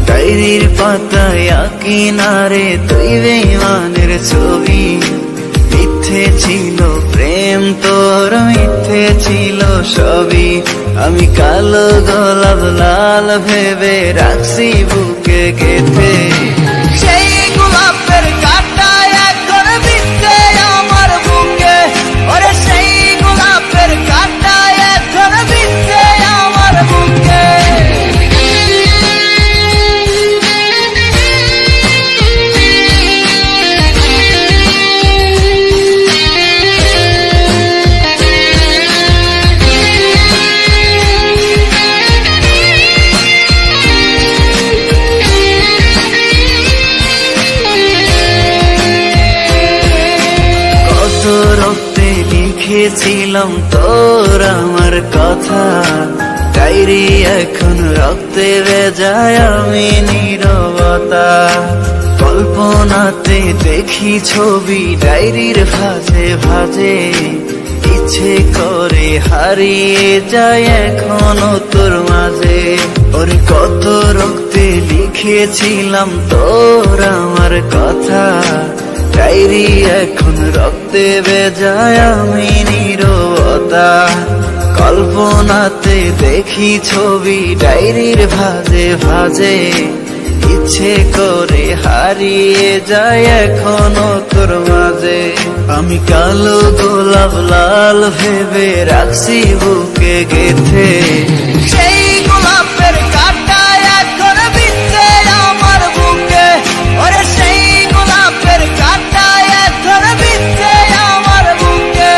ডায়েরির পাতায় কিনারে তুই বেঈমানের ছবি। মিথ্যে ছিল প্রেম তোর, মিথ্যে ছিল সবই। আমি কালো গোলাপ লাল ভেবে রাখছি বুকে গেঁথে। সেই গোলাপের কাঁটায় এখন বিঁধছে আমার বুকে। ওরে সেই গোলাপের কাঁটায় এখন বিঁধছে আমার বুকে। রক্তে লিখেছিলাম তোর আমার কথা, ডায়েরি এখন রক্তে ভেজায় আমি নীরবতা। কল্পনাতে দেখি ছবি ডায়েরির ভাঁজে ভাঁজে, ইচ্ছে করে হারিয়ে যায় এখনো তোর মাঝে। ওরে কত রক্তে লিখেছিলাম তোর আমার কথা, ডায়েরি এখন রক্তে ভেজায় আমি নীরবতা। কল্পনাতে দেখি ছবি ডায়েরির ভাঁজে ভাঁজে, ইচ্ছে করে হারিয়ে যায় এখনো তোর মাঝে। আমি কালো গোলাপ লাল ভেবে রাখছি বুকে গেঁথে। সেই গোলাপের কাঁটায় এখন বিঁধছে আমার বুকে। ওরে সেই গোলাপের কাঁটায় এখন বিঁধছে আমার বুকে।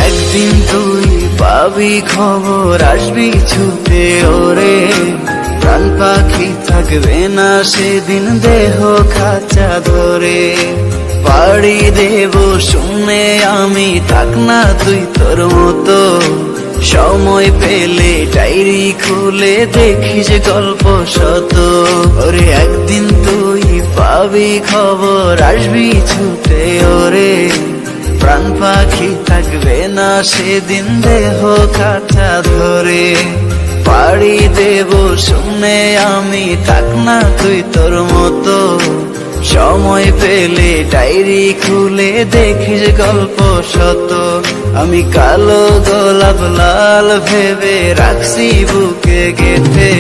একদিন তুই পাবি খবর, আসবি ছুটে ওরে। প্রাণ পাখি থাকবে না সেদিন দেহ খাঁচা ধরে। পাড়ি দেব শুনে আমি, থাক না তুই তোর মতো। সময় পেলে ডায়েরি খুলে দেখিস গল্প শত। ওরে একদিন তুই পাবি খবর, আসবি ছুটে ওরে। প্রাণ পাখি থাকবে না সেদিন দেহ খাঁচা ধরে। পাড়ি দেব শুনে আমি, থাক না তুই তোর মতো। সময় পেলে ডায়েরি খুলে দেখিস গল্প শত। আমি কালো গোলাপ লাল ভেবে রাখছি বুকে গেঁথে।